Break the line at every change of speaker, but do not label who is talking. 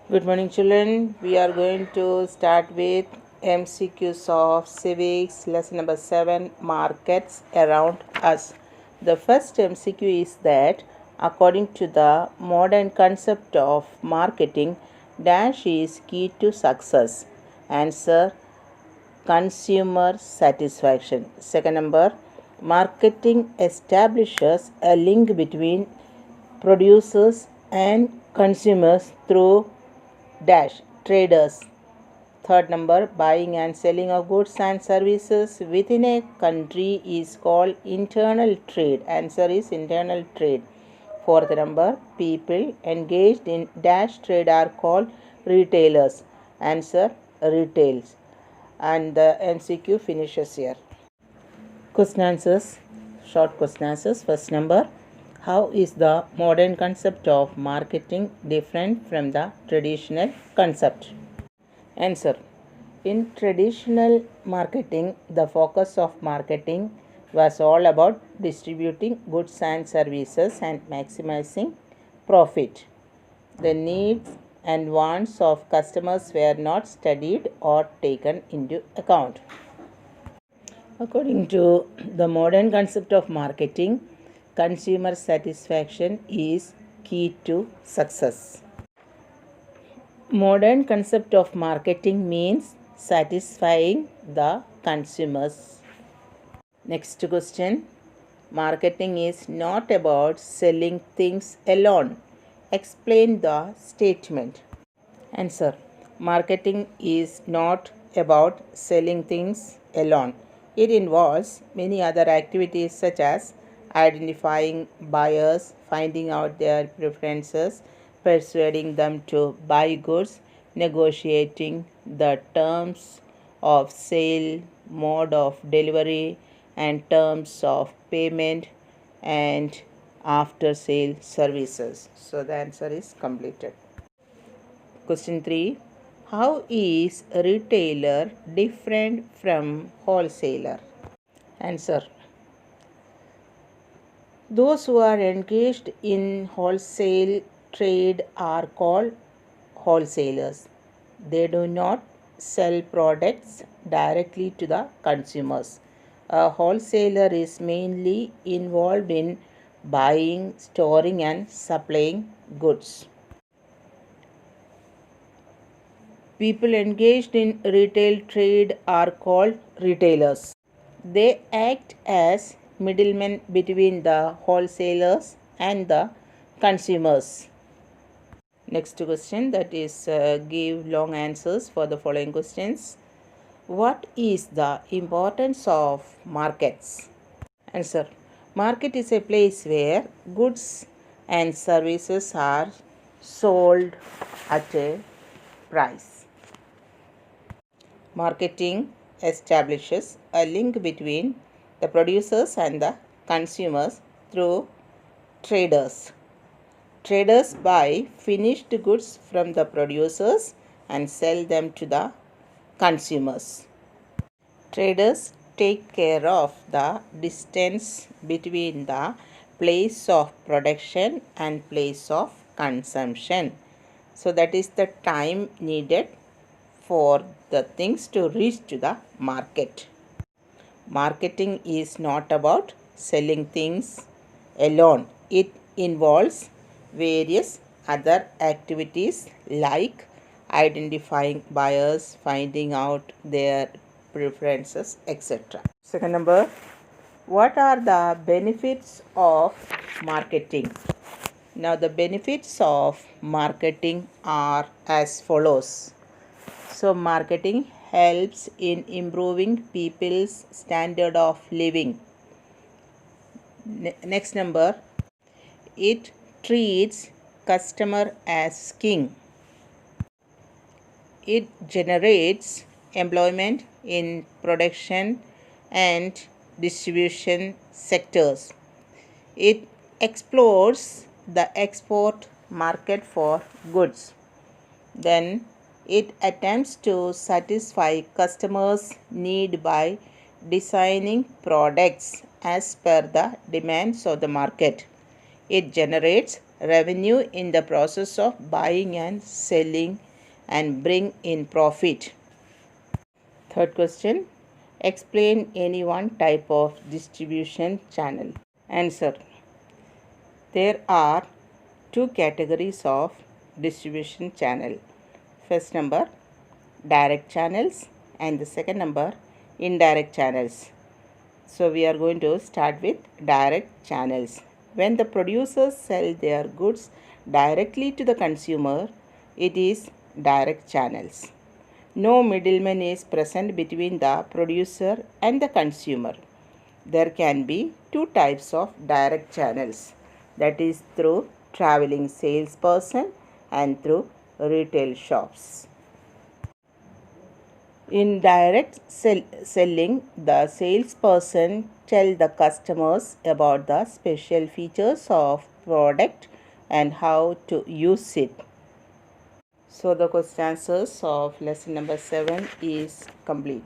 Good morning, children. We are going to start with MCQs of civics, lesson number 7, markets around us. The first MCQ is that, according to the modern concept of marketing, dash is key to success. Answer: consumer satisfaction. Second number, marketing establishes a link between producers and consumers through dash traders. Third number, buying and selling of goods and services within a country is called internal trade. Answer is internal trade. Fourth number, people engaged in dash trade are called retailers. Answer, retails. And the MCQ finishes here. Question answers, short question answers. First number, how is the modern concept of marketing different from the traditional concept? Answer: in traditional marketing, the focus of marketing was all about distributing goods and services and maximizing profit. The needs and wants of customers were not studied or taken into account. According to the modern concept of marketing, consumer satisfaction is key to success. Modern concept of marketing means satisfying the consumers. Next question. Marketing is not about selling things alone. Explain the statement. Answer: marketing is not about selling things alone. It involves many other activities such as identifying buyers, finding out their preferences, persuading them to buy goods, negotiating the terms of sale, mode of delivery, and terms of payment, and after sale services. So the answer is completed. Question 3. How is a retailer different from wholesaler? Answer: those who are engaged in wholesale trade are called wholesalers. They do not sell products directly to the consumers. A wholesaler is mainly involved in buying, storing, and supplying goods. People engaged in retail trade are called retailers. They act as middlemen between the wholesalers and the consumers. Next question, that is give long answers for the following questions. What is the importance of markets? Answer: market is a place where goods and services are sold at a price. Marketing establishes a link between the producers and the consumers through traders. Traders buy finished goods from the producers and sell them to the consumers. Traders take care of the distance between the place of production and place of consumption. So that is the time needed for the things to reach to the market. Marketing is not about selling things alone. It involves various other activities like identifying buyers, finding out their preferences, etc. Second number, what are the benefits of marketing? Now, the benefits of marketing are as follows. So, marketing helps in improving people's standard of living. Next number, it treats customer as king. It generates employment in production and distribution sectors. It explores the export market for goods. Then it attempts to satisfy customers' need by designing products as per the demands of the market. It generates revenue in the process of buying and selling and bring in profit. Third question, explain any one type of distribution channel. Answer, there are two categories of distribution channel. First number, direct channels, and the second number, indirect channels. So we are going to start with direct channels. When the producers sell their goods directly to the consumer, it is direct channels. No middleman is present between the producer and the consumer. There can be two types of direct channels, that is through traveling salesperson and through retail shops. In direct selling, the salesperson tells the customers about the special features of product and how to use it. So the question answers of lesson number 7 is complete.